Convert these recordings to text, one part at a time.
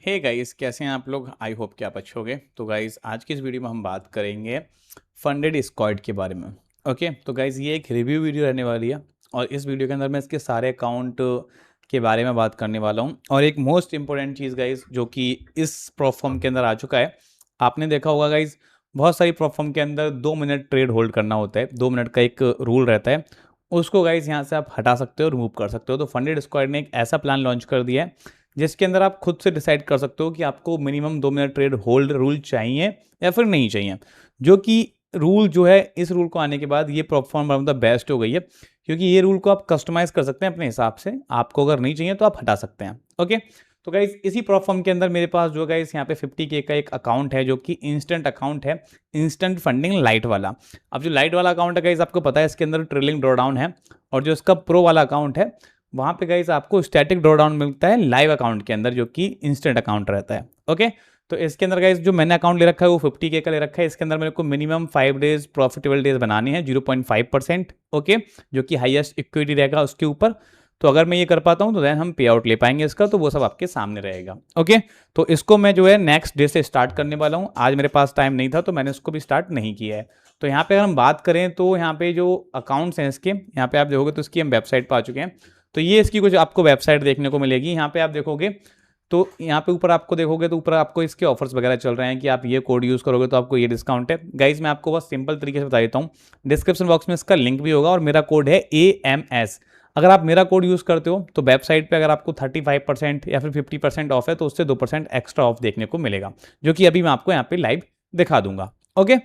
Hey guys, कैसे हैं आप लोग। आई होप कि आप अच्छे होंगे। तो गाइस, आज की इस वीडियो में हम बात करेंगे फंडेड स्क्वाड के बारे में। ओके, तो गाइस ये एक रिव्यू वीडियो रहने वाली है और इस वीडियो के अंदर मैं इसके सारे अकाउंट के बारे में बात करने वाला हूं। और एक मोस्ट इंपॉर्टेंट चीज़ गाइस जो कि इस प्लेटफॉर्म के अंदर आ चुका है, आपने देखा होगा गाइस, बहुत सारी प्लेटफॉर्म के अंदर 2 मिनट ट्रेड होल्ड करना होता है। 2 मिनट का एक रूल रहता है, उसको गाइस यहाँ से आप हटा सकते हो, रिमूव कर सकते हो। तो फंडेड स्क्वाड ने एक ऐसा प्लान लॉन्च कर दिया है जिसके अंदर आप खुद से डिसाइड कर सकते हो कि आपको minimum 2 minute trade hold rule चाहिए या फिर नहीं चाहिए। जो कि रूल जो है, इस रूल को आने के बाद ये platform one of the best हो गई है, क्योंकि ये रूल को आप कस्टमाइज कर सकते हैं अपने हिसाब से। आपको अगर नहीं चाहिए तो आप हटा सकते हैं। ओके, तो गाइस इसी प्लेटफॉर्म के अंदर मेरे पास जो गाइस यहाँ पे 50K का एक अकाउंट है जो कि इंस्टेंट अकाउंट है, इंस्टेंट फंडिंग लाइट वाला। अब जो लाइट वाला अकाउंट है गाइस, आपको पता है इसके अंदर ट्रेलिंग ड्रॉडाउन है, और जो इसका प्रो वाला अकाउंट है वहाँ पे गाइस आपको स्टैटिक ड्रॉडाउन मिलता है लाइव अकाउंट के अंदर, जो कि इंस्टेंट अकाउंट रहता है। ओके, तो इसके अंदर गाइस जो मैंने अकाउंट ले रखा है वो 50K का ले रखा है। इसके अंदर मेरे को मिनिमम 5 डेज प्रॉफिटेबल डेज बनाने हैं 0.5%। ओके, जो कि हाईएस्ट इक्विटी रहेगा उसके ऊपर। तो अगर मैं ये कर पाता हूँ तो देन हम पे आउट ले पाएंगे इसका, तो वो सब आपके सामने रहेगा। ओके, तो इसको मैं जो है नेक्स्ट डे से स्टार्ट करने वाला हूँ। आज मेरे पास टाइम नहीं था तो मैंने इसको भी स्टार्ट नहीं किया है। तो यहाँ पे अगर हम बात करें तो यहाँ पे जो अकाउंट्स हैं इसके, यहाँ पे आप देखोगे तो इसकी हम वेबसाइट पर आ चुके हैं। तो ये इसकी कुछ आपको वेबसाइट देखने को मिलेगी। यहाँ पे आप देखोगे तो यहाँ पे ऊपर आपको देखोगे तो ऊपर आपको इसके ऑफर्स वगैरह चल रहे हैं कि आप ये कोड यूज़ करोगे तो आपको ये डिस्काउंट है। गाइज मैं आपको बस सिंपल तरीके से बता देता हूँ, डिस्क्रिप्शन बॉक्स में इसका लिंक भी होगा और मेरा कोड है AMS। अगर आप मेरा कोड यूज़ करते हो तो वेबसाइट पे अगर आपको 35% या फिर 50% ऑफ है तो उससे 2% एक्स्ट्रा ऑफ देखने को मिलेगा, जो कि अभी मैं आपको यहाँ पे लाइव दिखा दूंगा। ओके,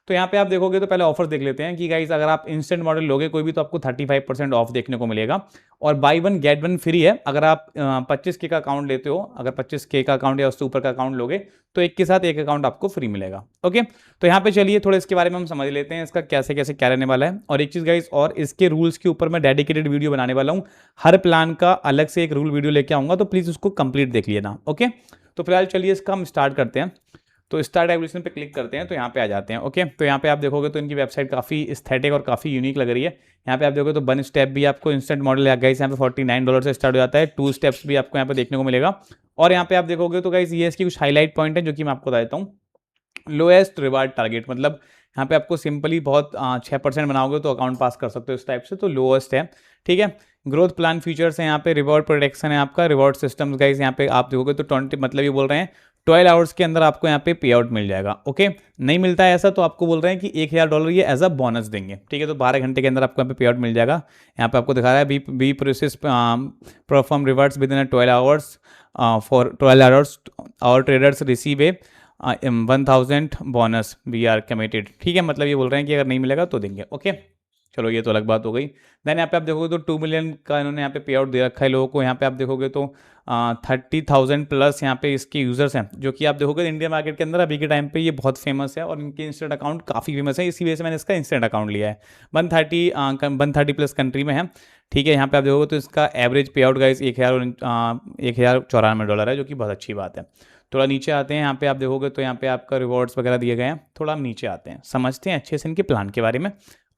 तो यहाँ पे आप देखोगे तो पहले ऑफर देख लेते हैं कि गाइज अगर आप इंस्टेंट मॉडल लोगे कोई भी तो आपको 35% ऑफ देखने को मिलेगा, और by one get one free है। अगर आप 25K का अकाउंट लेते हो, अगर 25K का अकाउंट या उससे ऊपर का अकाउंट लोगे तो एक के साथ एक अकाउंट आपको फ्री मिलेगा। ओके, तो यहाँ पे चलिए थोड़ा इसके बारे में हम समझ लेते हैं, इसका कैसे कैसे क्या रहने वाला है। और एक चीज़ गाइज, और इसके रूल्स के ऊपर मैं डेडिकेटेड वीडियो बनाने वाला हूँ। हर प्लान का अलग से एक रूल वीडियो लेके आऊँगा, तो प्लीज़ उसको कंप्लीट देख लेना। ओके, तो फिलहाल चलिए इसका हम स्टार्ट करते हैं। तो स्टार्ट एवोल्यूशन पे क्लिक करते हैं तो यहाँ पे आ जाते हैं। ओके, तो यहाँ पे आप देखोगे तो इनकी वेबसाइट काफ़ी एस्थेटिक और काफ़ी यूनिक लग रही है। यहाँ पे आप देखोगे तो 1 स्टेप भी आपको इंस्टेंट मॉडल है गाइस, यहाँ पे $49 से स्टार्ट हो जाता है। 2 स्टेप्स भी आपको यहाँ पे देखने को मिलेगा। और यहाँ पे आप देखोगे तो गाइस ये इसकी कुछ हाईलाइट पॉइंट है जो कि मैं आपको बता देता हूँ। लोएस्ट रिवार्ड टारगेट, मतलब यहाँ पे आपको सिंपली बहुत 6% बनाओगे तो अकाउंट पास कर सकते हो इस टाइप से, तो लोएस्ट है। ठीक है, ग्रोथ प्लान फीचर्स है, यहाँ पे रिवॉर्ड प्रोटेक्शन है, आपका रिवॉर्ड सिस्टम्स गाइस यहाँ पे आप देखोगे तो 20, मतलब ये बोल रहे हैं 12 आवर्स के अंदर आपको यहाँ पे पे आउट मिल जाएगा। ओके, नहीं मिलता है ऐसा तो आपको बोल रहे हैं कि $1000 ये एज अ बोनस देंगे। ठीक है, तो 12 घंटे के अंदर आपको यहाँ पे पे आउट मिल जाएगा। यहाँ पे आपको दिखा रहा है we process perform rewards within 12 hours for 12 hours और traders receive a 1000 bonus we are committed. ठीक है, मतलब ये बोल रहे हैं कि अगर नहीं मिलेगा तो देंगे। ओके, चलो ये तो अलग बात हो गई। देन यहाँ पे आप देखोगे तो 2 मिलियन का इन्होंने यहाँ पे पे आउट दे रखा है लोगों को। यहाँ पे आप देखोगे तो 30,000 प्लस यहाँ पे इसके यूजर्स हैं, जो कि आप देखोगे इंडियन मार्केट के अंदर अभी के टाइम पे ये बहुत फेमस है और इनके इंस्टेंट अकाउंट काफ़ी फेमस है। इसी वजह से मैंने इसका इंस्टेंट अकाउंट लिया है। 130 प्लस कंट्री में है। ठीक है, यहाँ पे आप देखोगे तो इसका एवरेज पे आउट गाइस $1094 है, जो कि बहुत अच्छी बात है। थोड़ा नीचे आते हैं, यहाँ पे आप देखोगे तो यहाँ पे आपका रिवॉर्ड्स वगैरह दिए गए हैं। थोड़ा हम नीचे आते हैं, समझते हैं अच्छे से इनके प्लान के बारे में।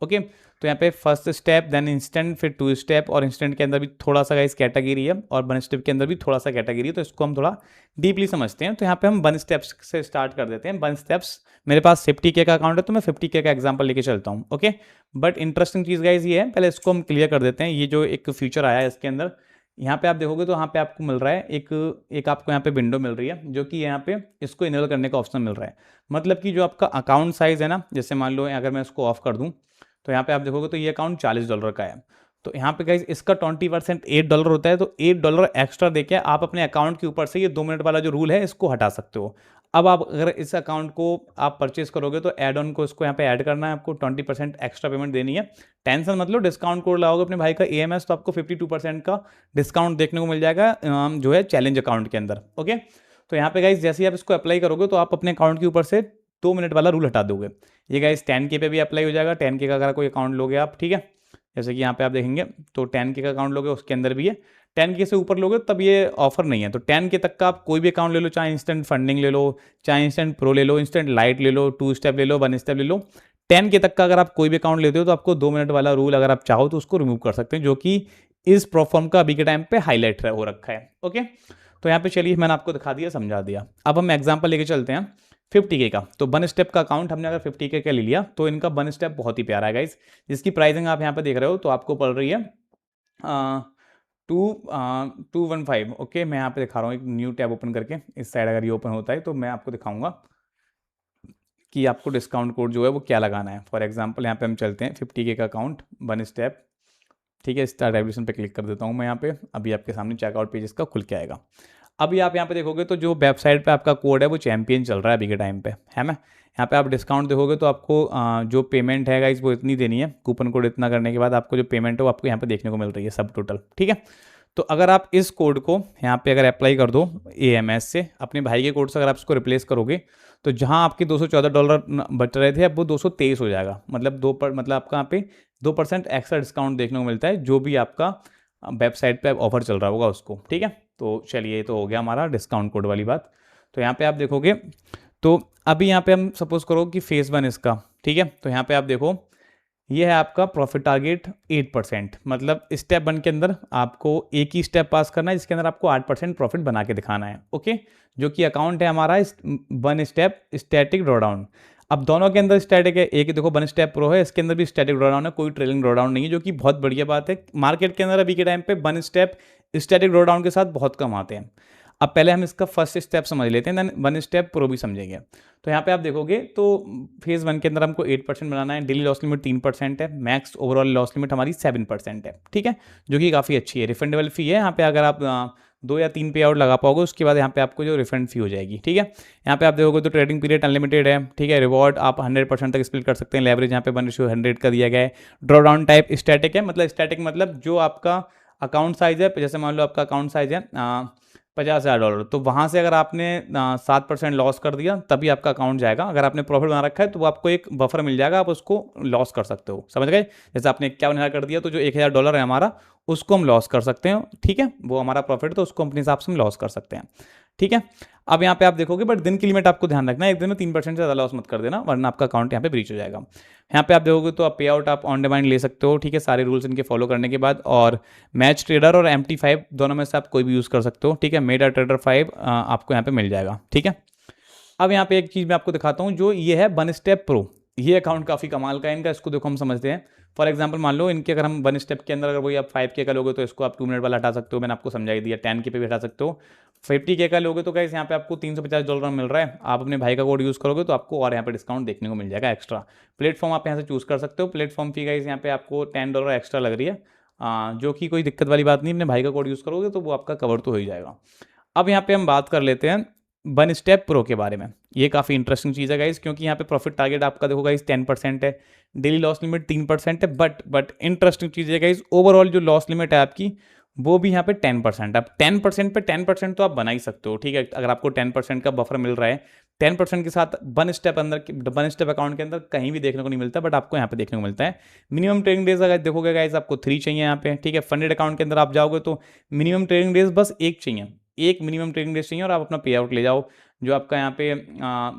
ओके, तो यहाँ पे फर्स्ट स्टेप, देन इंस्टेंट, फिर 2 स्टेप, और इंस्टेंट के अंदर भी थोड़ा सा गाइस कैटेगरी है और 1 स्टेप के अंदर भी थोड़ा सा कैटेगरी है, तो इसको हम थोड़ा डीपली समझते हैं। तो यहाँ पे हम 1 स्टेप्स से स्टार्ट कर देते हैं। 1 स्टेप्स, मेरे पास 50K का अकाउंट है तो मैं 50K का एग्जाम्पल लेके चलता हूँ। Okay, but interesting cheese guys ये है, पहले इसको हम क्लियर कर देते हैं। ये जो एक फीचर आया है इसके अंदर, यहाँ पे आप देखोगे तो यहाँ पे आपको मिल रहा है एक आपको यहाँ पे विंडो मिल रही है, जो कि यहाँ पे इसको इनेबल करने का ऑप्शन मिल रहा है। मतलब कि जो आपका अकाउंट साइज़ है ना, जैसे मान लो अगर मैं इसको ऑफ कर दूँ तो यहाँ पे आप देखोगे तो ये अकाउंट $40 का है। तो यहाँ पे गाइस इसका 20% $8 होता है, तो $8 एक्स्ट्रा देके आप अपने अकाउंट के ऊपर से ये 2 मिनट वाला जो रूल है इसको हटा सकते हो। अब आप अगर इस अकाउंट को आप परचेस करोगे तो ऐड ऑन को इसको यहाँ पे ऐड करना है, आपको 20% एक्स्ट्रा पेमेंट देनी है। टेंशन मतलब डिस्काउंट कोड लाओगे अपने भाई का AMS तो आपको 52% का डिस्काउंट देखने को मिल जाएगा जो है चैलेंज अकाउंट के अंदर। ओके, तो यहाँ पे गाइस जैसे ही आप इसको अप्लाई करोगे तो आप अपने अकाउंट के ऊपर से 2 मिनट वाला रूल हटा दोगे। ये गाइस 10K पे भी अप्लाई हो जाएगा। 10K का अगर कोई अकाउंट लोगे आप, ठीक है, जैसे कि यहाँ पे आप देखेंगे तो 10K का अकाउंट लोगे उसके अंदर भी है। 10K से ऊपर लोगे तब ये ऑफर नहीं है। तो 10K तक का आप कोई भी अकाउंट ले लो, चाहे इंस्टेंट फंडिंग ले लो, चाहे इंस्टेंट प्रो ले लो, इंस्टेंट लाइट ले लो, 2 स्टेप ले लो, 1 स्टेप ले लो। 10K तक का अगर आप कोई भी अकाउंट लेते हो तो आपको 2 मिनट वाला रूल अगर आप चाहो तो उसको रिमूव कर सकते हैं, जो कि इस प्लेटफॉर्म का अभी के टाइम पे हाईलाइट हो रखा है। ओके, तो यहाँ पे चलिए मैंने आपको दिखा दिया, समझा दिया। अब हम एग्जाम्पल लेके चलते हैं 50K का। तो वन स्टेप का अकाउंट हमने अगर 50K का ले लिया तो इनका वन स्टेप बहुत ही प्यारा है गाइस, जिसकी प्राइसिंग आप यहाँ पे देख रहे हो तो आपको पड़ रही है 215। ओके, मैं यहाँ पे दिखा रहा हूँ एक न्यू टैब ओपन करके, इस साइड अगर ये ओपन होता है तो मैं आपको दिखाऊंगा कि आपको डिस्काउंट कोड जो है वो क्या लगाना है। फॉर एग्जांपल यहाँ पे हम चलते हैं 50K का अकाउंट वन स्टेप, ठीक है। स्टार्ट एवोल्यूशन पे क्लिक कर देता हूँ मैं यहाँ पे, अभी आपके सामने चेकआउट पेज इसका खुल के आएगा। अभी आप यहाँ पे देखोगे तो जो वेबसाइट पे आपका कोड है वो चैंपियन चल रहा है अभी के टाइम पे, है ना। यहाँ पे आप डिस्काउंट देखोगे तो आपको जो पेमेंट है गाइस वो इतनी देनी है, कूपन कोड इतना करने के बाद आपको जो पेमेंट है वो आपको यहाँ पे देखने को मिल रही है सब टोटल, ठीक है। तो अगर आप इस कोड को यहाँ पे अगर अप्लाई कर दो AMS से, अपने भाई के कोड से अगर आप इसको रिप्लेस करोगे तो जहाँ आपके $214 बच रहे थे अब वो 223 हो जाएगा। मतलब मतलब आपका यहाँ पे 2% एक्स्ट्रा डिस्काउंट देखने को मिलता है जो भी आपका वेबसाइट पे ऑफर चल रहा होगा उसको, ठीक है। तो चलिए ये तो हो गया हमारा डिस्काउंट कोड वाली बात। तो यहाँ पे आप देखोगे तो अभी यहाँ पे हम सपोज करो कि फेज 1 इसका, ठीक है। तो यहाँ पे आप देखो ये है आपका प्रॉफिट टारगेट 8%, मतलब स्टेप 1 के अंदर आपको एक ही स्टेप पास करना है जिसके अंदर आपको 8% प्रॉफिट बना के दिखाना है, ओके। जो कि अकाउंट है हमारा वन स्टेप स्टैटिक ड्रॉडाउन। अब दोनों के अंदर स्टैटिक है, एक देखो वन स्टेप प्रो है, इसके अंदर भी स्टैटिक ड्रॉडाउन है, कोई ट्रेलिंग ड्रॉडाउन नहीं है, जो कि बहुत बढ़िया बात है। मार्केट के अंदर अभी के टाइम पे वन स्टेप स्टैटिक ड्रॉडाउन के साथ बहुत कम आते हैं। अब पहले हम इसका फर्स्ट स्टेप समझ लेते हैं, देन वन स्टेप प्रो भी समझेंगे। तो यहाँ पे आप देखोगे तो फेज 1 के अंदर हमको 8% बनाना है, डेली लॉस लिमिट 3% है, मैक्स ओवरऑल लॉस लिमिट हमारी 7% है, ठीक है, जो कि काफ़ी अच्छी है। रिफंडेबल फी है यहाँ पे, अगर आप 2 या 3 पे आउट लगा पाओगे उसके बाद यहाँ पे आपको जो रिफंड फी हो जाएगी, ठीक है। यहाँ पे आप देखोगे तो ट्रेडिंग पीरियड अनलिमिटेड है, ठीक है। रिवॉर्ड आप 100% तक स्प्लिट कर सकते हैं। लेवरेज यहाँ पे 1:100 का दिया गया है। ड्रॉ डाउन टाइप स्टैटिक है, मतलब स्टैटिक मतलब जो आपका अकाउंट साइज है, जैसे मान लो आपका अकाउंट साइज है $50,000, तो वहाँ से अगर आपने 7% लॉस कर दिया तभी आपका अकाउंट जाएगा। अगर आपने प्रॉफिट बना रखा है तो वो आपको एक बफर मिल जाएगा, आप उसको लॉस कर सकते हो, समझ गए। जैसे आपने $51,000 कर दिया तो जो $1,000 है हमारा उसको हम लॉस कर सकते हैं, ठीक है। वो हमारा प्रॉफिट तो उसको अपने हिसाब से हम लॉस कर सकते हैं, ठीक है। अब यहाँ पे आप देखोगे बट दिन की लिमिट आपको ध्यान रखना है, एक दिन में 3% से ज़्यादा लॉस मत कर देना वरना आपका अकाउंट यहाँ पे ब्रीच हो जाएगा। यहाँ पे आप देखोगे तो आप पे आउट आप ऑन डिमांड ले सकते हो, ठीक है, सारे रूल्स इनके फॉलो करने के बाद। और मैच ट्रेडर और MT5 दोनों में से आप कोई भी यूज़ कर सकते हो, ठीक है। मेटा ट्रेडर 5 आपको यहाँ पे मिल जाएगा, ठीक है। अब यहाँ पे एक चीज़ मैं आपको दिखाता हूँ, जो ये है वन स्टेप प्रो। ये अकाउंट काफ़ी कमाल का है इनका, इसको देखो हम समझते हैं। फॉर एग्जांपल मान लो इनके अगर हम वन स्टेप के अंदर अगर वही आप 5K का लोगे तो इसको आप 2 मिनट वाला हटा सकते हो, मैंने आपको समझाई दिया। 10K पे भी हटा सकते हो। 50K का लोगे तो गाइस यहाँ पे आपको $350 मिल रहा है, आप अपने भाई का कोड यूज़ करोगे तो आपको और यहाँ पे डिस्काउंट देखने को मिल जाएगा एक्स्ट्रा। प्लेटफॉर्म आप यहाँ से चूज़ कर सकते हो। प्लेटफॉर्म फी गाइस यहाँ पे आपको $10 एक्स्ट्रा लग रही है, जो कि कोई दिक्कत वाली बात नहीं, अपने भाई का कोड यूज़ करोगे तो वो आपका कवर तो हो ही जाएगा। अब यहाँ पे हम बात कर लेते हैं वन स्टेप प्रो के बारे में। ये काफ़ी इंटरेस्टिंग चीज़ है गाइस, क्योंकि यहाँ पे प्रॉफिट टारगेट आपका देखो गाइस 10% है, डेली लॉस लिमिट 3% है, बट इंटरेस्टिंग चीज़ है गाइस, ओवरऑल जो लॉस लिमिट है आपकी वो भी यहाँ पे 10%। अब 10% पे 10% तो आप बना ही सकते हो, ठीक है। अगर आपको 10% का बफर मिल रहा है, 10% के साथ वन स्टेप अकाउंट के अंदर कहीं भी देखने को नहीं मिलता, बट आपको यहाँ पे देखने को मिलता है। मिनिमम ट्रेडिंग डेज अगर देखोगे गाइस आपको 3 चाहिए यहाँ पे, ठीक है। फंडेड अकाउंट के अंदर आप जाओगे तो मिनिमम ट्रेडिंग डेज बस 1 चाहिए, एक मिनिमम ट्रेडिंग डेज चाहिए और आप अपना पे आउट ले जाओ। जो आपका यहाँ पे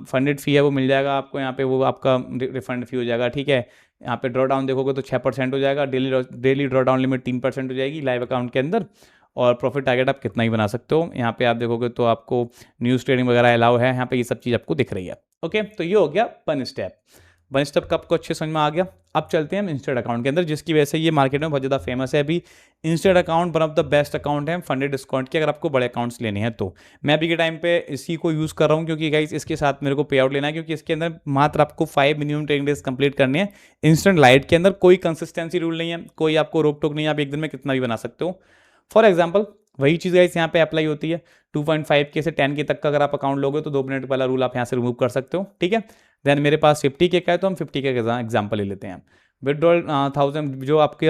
फंडेड फी है वो मिल जाएगा आपको, यहाँ पे वो आपका रिफंड फी हो जाएगा, ठीक है। यहाँ पे ड्रॉ डाउन देखोगे तो 6% हो जाएगा, डेली ड्रॉ डाउन लिमिट 3% हो जाएगी लाइव अकाउंट के अंदर। और प्रॉफिट टारगेट आप कितना ही बना सकते हो। यहाँ पे आप देखोगे तो आपको न्यूज़ ट्रेडिंग वगैरह अलाउ है, यहाँ पे ये सब चीज़ आपको दिख रही है, ओके। तो ये हो गया वन स्टेप। वन स्टेप का आपको अच्छे समझ में आ गया। अब चलते हैं हम इंस्टेंट अकाउंट के अंदर, जिसकी वजह से ये मार्केट में बहुत ज़्यादा फेमस है अभी। Instant account one of the best account है फंडेड डिस्काउंट के, अगर आपको बड़े अकाउंट्स लेने हैं तो। मैं अभी के टाइम पे इसी को यूज़ कर रहा हूँ, क्योंकि गाइस इसके साथ मेरे को पे आउट लेना है, क्योंकि इसके अंदर मात्र आपको 5 मिनिमम ट्रेडिंग डेज कंप्लीट करने हैं। इंस्टेंट लाइट के अंदर कोई कंसिस्टेंसी रूल नहीं है, कोई आपको रोक टोक नहीं है, आप एक दिन में कितना भी बना सकते हो। फॉर एग्जाम्पल वही चीज़ गाइस यहाँ पे अप्लाई होती है। 2.5K से 10K तक का अगर आप अकाउंट लोगे तो 2 मिनट वाला रूल आप यहाँ से रिमूव कर सकते हो, ठीक है। देन मेरे पास 50K का है तो हम 50K का एग्जाम्पल ले लेते हैं। विड्रॉल 1000 जो आपके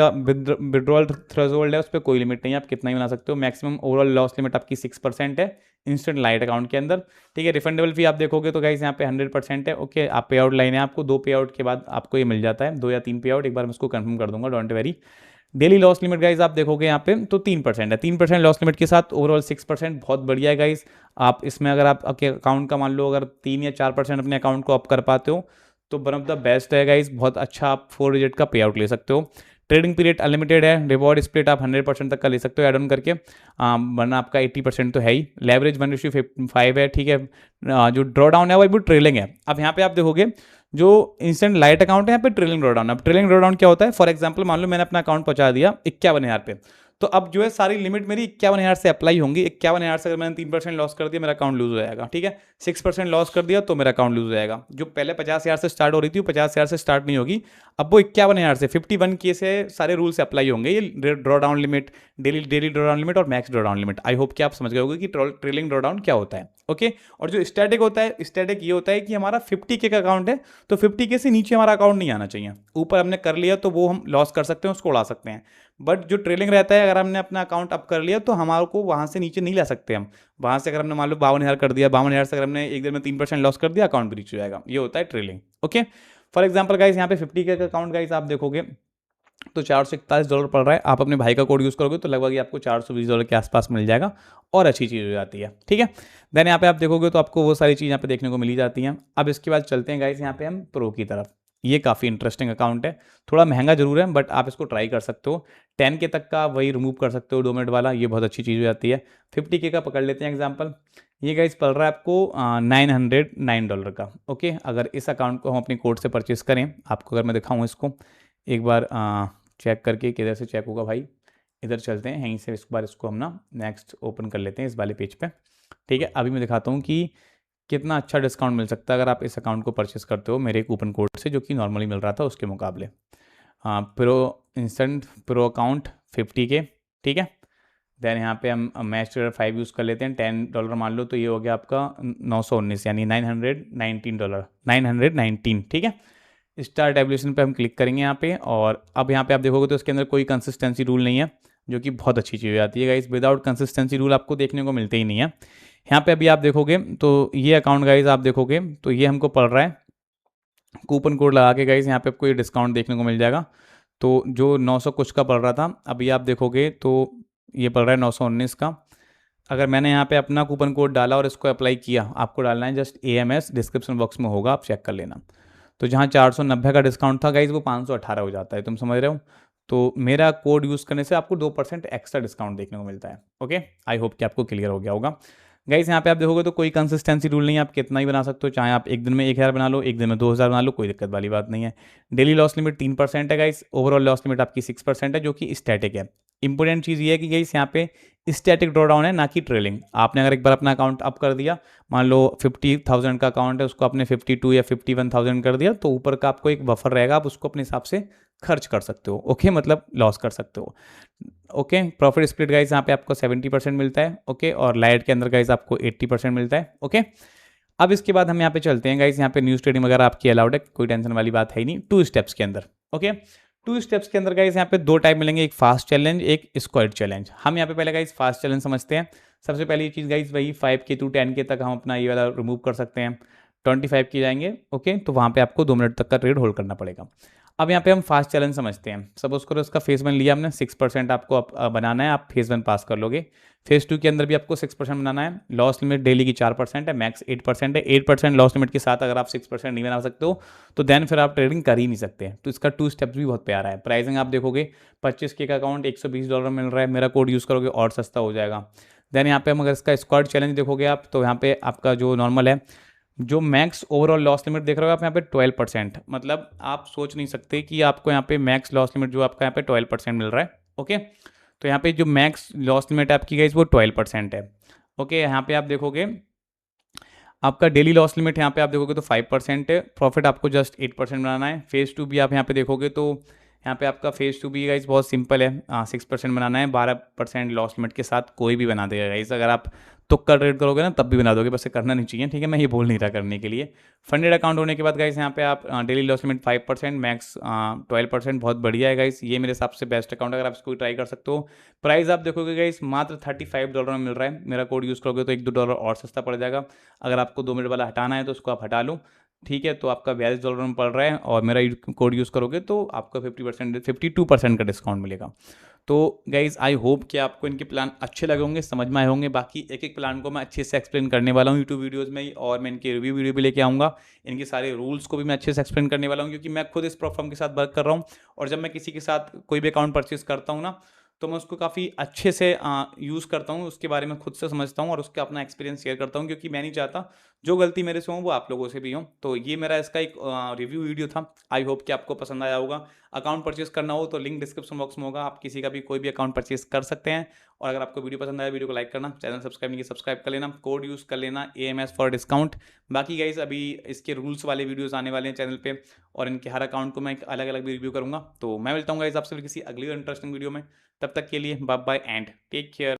विड्रॉल थ्रेशोल्ड है उस पर कोई लिमिट नहीं है, आप कितना ही बना सकते हो। मैक्सिमम ओवरऑल लॉस लिमिट आपकी 6% है इंस्टेंट लाइट अकाउंट के अंदर, ठीक है। रिफंडेबल फी आप देखोगे तो गाइस यहाँ पे 100% है, ओके। आप पे आउट लाइन है आपको 2 पे आउट के बाद आपको ये मिल जाता है, 2 या 3 पे आउट, एक बार मैं इसको कंफर्म कर दूंगा, don't very. Daily loss limit guys आप देखोगे यहाँ पे तो 3% है, 3% लॉस लिमिट के साथ ओवरऑल 6%, बहुत बढ़िया है गाइज। आप इसमें अगर आप आपके अकाउंट का मान लो अगर 3 या 4% अपने अकाउंट को अप कर पाते हो तो वन ऑफ द बेस्ट है गाइज, बहुत अच्छा आप 4 डिजिट का पे आउट ले सकते हो। ट्रेडिंग पीरियड अनलिमिटेड है। रिवॉर्ड स्प्लिट आप 100% तक का ले सकते हो ऐड ऑन करके, वरना आपका 80% तो है ही। लेवरेज 1:5 है, ठीक है। जो ड्रॉ डाउन है वो ट्रेलिंग है। अब यहाँ पे आप देखोगे जो इंस्टेंट लाइट अकाउंट है यहाँ पे ट्रेलिंग ड्रॉ डाउन। अब ट्रेलिंग ड्रॉ डाउन क्या होता है, फॉर एग्जांपल मान लो मैंने अपना अकाउंट पहुंचा दिया 51,000 पे, तो अब जो है सारी लिमिट मेरी 51,000 से अप्लाई होंगी। 51,000 से अगर मैंने 3% लॉस कर दिया मेरा अकाउंट लूज हो जाएगा, ठीक है। 6% लॉस कर दिया तो मेरा अकाउंट लूज हो जाएगा। जो पहले 50,000 से स्टार्ट हो रही थी वो 50,000 से स्टार्ट नहीं होगी, अब वो 51,000 से 51K से सारे रूल से अप्लाई होंगे। ये drawdown limit, daily drawdown limit और max drawdown limit. I hope कि आप समझ गए होगे कि ट्रेलिंग ड्रॉ डाउन क्या होता है, ओके। और जो स्टैटिक होता है, स्टैटिक ये होता है कि हमारा 50K का अकाउंट है तो 50K से नीचे हमारा अकाउंट नहीं आना चाहिए। ऊपर हमने कर लिया तो वो हम लॉस कर सकते हैं, उसको उड़ा सकते हैं। बट जो ट्रेलिंग रहता है, अगर हमने अपना अकाउंट अप कर लिया तो हमारे को वहाँ से नीचे नहीं ला सकते हम। वहाँ से अगर हमने मान लो 52,000 कर दिया, 52,000 से अगर हमने एक दिन में 3% लॉस कर दिया, अकाउंट ब्रीच हो जाएगा। ये होता है trailing, okay. For example guys यहाँ पे 50K का अकाउंट गाइस आप देखोगे तो $441 पड़ रहा है। आप अपने भाई का कोड यूज़ करोगे तो लगभग ये आपको $420 के आसपास मिल जाएगा और अच्छी चीज़ हो जाती है, ठीक है। देन यहाँ पे आप देखोगे तो आपको वो सारी चीज़ यहाँ पे देखने को मिल जाती हैं। अब इसके बाद चलते हैं गाइस यहाँ पे हम प्रो की तरफ। ये काफ़ी इंटरेस्टिंग अकाउंट है, थोड़ा महंगा जरूर है बट आप इसको ट्राई कर सकते हो। 10K तक का वही रिमूव कर सकते हो 2 मिनट वाला, ये बहुत अच्छी चीज़ हो जाती है। 50K का पकड़ लेते हैं एग्जाम्पल। ये गाइस पड़ रहा है आपको $909 का, ओके। अगर इस अकाउंट को हम अपने कोड से परचेस करें, आपको अगर मैं दिखाऊँ इसको एक बार चेक करके, किधर से चेक होगा भाई, इधर चलते हैं, यहीं से इस बार इसको हम ना नेक्स्ट ओपन कर लेते हैं इस वाले पेज पे, ठीक है। अभी मैं दिखाता हूँ कि कितना अच्छा डिस्काउंट मिल सकता है अगर आप इस अकाउंट को परचेस करते हो मेरे कूपन कोड से, जो कि नॉर्मली मिल रहा था उसके मुकाबले। Pro instant pro account 50K, ठीक है। देन यहाँ पे हम मैच ट्रेडर 5 यूज़ कर लेते हैं, $10 मान लो तो ये हो गया आपका 919 यानी $919, 919, ठीक है। स्टार्ट एवोल्यूशन पे हम क्लिक करेंगे यहाँ पे, और अब यहाँ पे आप देखोगे तो इसके अंदर कोई कंसिस्टेंसी रूल नहीं है, जो कि बहुत अच्छी चीज़ हो जाती है गाइस। विदाउट कंसिस्टेंसी रूल आपको देखने को मिलते ही नहीं है। यहाँ पे अभी आप देखोगे तो ये अकाउंट गाइस आप देखोगे तो ये हमको पड़ रहा है कूपन कोड लगा के गाइस, यहाँ पे आपको ये डिस्काउंट देखने को मिल जाएगा। तो जो 900 कुछ का पड़ रहा था, अभी आप देखोगे तो ये पड़ रहा है 919 का। अगर मैंने यहाँ पे अपना कूपन कोड डाला और इसको अप्लाई किया, आपको डालना है जस्ट AMS, डिस्क्रिप्शन बॉक्स में होगा, आप चेक कर लेना। तो जहाँ 490 का डिस्काउंट था गाइज वो 518 हो जाता है, तुम समझ रहे हो। तो मेरा कोड यूज़ करने से आपको 2% एक्स्ट्रा डिस्काउंट देखने को मिलता है, ओके। आई होप कि आपको क्लियर हो गया होगा गाइस। यहाँ पे आप देखोगे तो कोई कंसिस्टेंसी रूल नहीं है, आप कितना ही बना सकते हो, चाहे आप एक दिन में 1,000 बना लो, एक दिन में 2,000 बना लो, कोई दिक्कत वाली बात नहीं है। डेली लॉस लिमिट 3% है गाइस, ओवरऑल लॉस लिमिट आपकी 6% है, जो कि स्टैटिक है। इंपॉर्टेंट चीज़ ये है कि गाइस यहाँ पे स्टैटिक ड्रॉ डाउन है, ना कि ट्रेलिंग। आपने अगर एक बार अपना अकाउंट अप कर दिया, मान लो 50,000 का अकाउंट है, उसको आपने 52 या 51,000 कर दिया, तो ऊपर का आपको एक बफर रहेगा, आप उसको अपने हिसाब से खर्च कर सकते हो, ओके, मतलब लॉस कर सकते हो, ओके। प्रॉफिट स्प्लिट गाइस यहाँ पे आपको 70% मिलता है, ओके। और लाइट के अंदर गाइस आपको 80% मिलता है, ओके। अब इसके बाद हम यहाँ पे चलते हैं गाइस, यहाँ पे न्यूज़ ट्रेडिंग वगैरह आपकी अलाउड है, कोई टेंशन वाली बात है ही नहीं 2 स्टेप्स के अंदर, ओके। 2 स्टेप्स के अंदर गाइस यहाँ पे 2 टाइप मिलेंगे, एक फास्ट चैलेंज, एक स्क्वाड चैलेंज। हम यहाँ पे पहले गाइस फास्ट चैलेंज समझते हैं। सबसे पहली चीज़ गाइस वही 5K to 10K तक हम अपना ये वाला रिमूव कर सकते हैं। 25 की जाएंगे, ओके, तो वहाँ पे आपको 2 मिनट तक का ट्रेड होल्ड करना पड़ेगा। अब यहाँ पे हम फास्ट चैलेंज समझते हैं। सपोज करो इसका फेज 1 लिया हमने, 6% आपको बनाना है, आप फेज 1 पास कर लोगे। फेज 2 के अंदर भी आपको 6% बनाना है। लॉस लिमिट डेली की 4% है, मैक्स 8% है। 8% लॉस लिमिट के साथ अगर आप 6% नहीं बना सकते हो तो देन फिर आप ट्रेडिंग कर ही नहीं सकते। तो इसका 2 स्टेप्स भी बहुत प्यारा है। प्राइसिंग आप देखोगे 25K का अकाउंट $120 मिल रहा है, मेरा कोड यूज़ करोगे और सस्ता हो जाएगा। देन यहाँ पे हम अगर इसका स्क्वाड चैलेंज देखोगे आप, तो यहाँ पे आपका जो नॉर्मल है, जो मैक्स ओवरऑल लॉस लिमिट देख रहे हो आप यहाँ पे 12%, मतलब आप सोच नहीं सकते कि आपको यहाँ पे मैक्स लॉस लिमिट जो आपका यहाँ पे 12% मिल रहा है, ओके। तो यहाँ पे जो मैक्स लॉस लिमिट आपकी गाइस वो 12% है, ओके। यहाँ पे आप देखोगे आपका डेली लॉस लिमिट यहाँ पे आप देखोगे तो 5% है। प्रॉफिट आपको जस्ट 8% बनाना है। फेज 2 भी आप यहाँ पे देखोगे तो यहाँ पे आपका फेज 2 भी गाइस बहुत सिंपल है, 6% बनाना है। 12% लॉस लिमिट के साथ कोई भी बना देगा गाइस, अगर आप तुक्का ट्रेड करोगे ना तब भी बना दोगे, बस ये करना नहीं चाहिए, ठीक है। मैं ये बोल नहीं रहा करने के लिए। फंडेड अकाउंट होने के बाद गाइस यहाँ पे आप डेली लॉस लिमिट 5%, मैक्स 12%, बहुत बढ़िया है गाइस। ये मेरे हिसाब से बेस्ट अकाउंट, अगर आप इसको ट्राई कर सकते हो। प्राइस आप देखोगे गाइस मात्र $35 में मिल रहा है। मेरा कोड यूज़ करोगे तो $1-2 और सस्ता पड़ जाएगा। अगर आपको 2 मिनट वाला हटाना है तो उसको आप हटा लो। ठीक है, तो आपका $42 में पड़ रहा है और मेरा कोड यूज़ करोगे तो आपको 50% 52% का डिस्काउंट मिलेगा। तो गाइज़ आई होप कि आपको इनके प्लान अच्छे लगे होंगे, समझ में आए होंगे। बाकी एक-एक प्लान को मैं अच्छे से एक्सप्लेन करने वाला हूँ यूट्यूब वीडियोज़ में ही, और मैं इनके रिव्यू वीडियो भी लेके आऊँगा। इनके सारे रूल्स को भी मैं अच्छे से एक्सप्लेन करने वाला हूँ, क्योंकि मैं खुद इस प्लेटफ़ॉर्म के साथ वर्क कर रहा हूँ, और जब मैं किसी के साथ कोई भी अकाउंट परचेज़ करता हूँ ना, तो मैं उसको काफ़ी अच्छे से यूज़ करता हूँ, उसके बारे में खुद से समझता हूँ और उसका अपना एक्सपीरियंस शेयर करता हूँ, क्योंकि मैं नहीं चाहता जो गलती मेरे से हो वो आप लोगों से भी हो। तो ये मेरा इसका एक रिव्यू वीडियो था। आई होप कि आपको पसंद आया होगा। अकाउंट परचेज़ करना हो तो लिंक डिस्क्रिप्शन बॉक्स में होगा, आप किसी का भी कोई भी अकाउंट परचेज़ कर सकते हैं। और अगर आपको वीडियो पसंद आया, वीडियो को लाइक करना, चैनल सब्सक्राइब नहीं किया सब्सक्राइब कर लेना, कोड यूज़ कर लेना AMS फॉर डिस्काउंट। बाकी गाइज़ अभी इसके रूल्स वाले वीडियोज़ आने वाले हैं चैनल पे, और इनके हर अकाउंट को मैं एक अलग-अलग भी रिव्यू करूँगा। तो मैं मिलता हूँ गाइज़ आपसे फिर किसी अगली और इंटरेस्टिंग वीडियो में। तब तक के लिए bye bye and take care.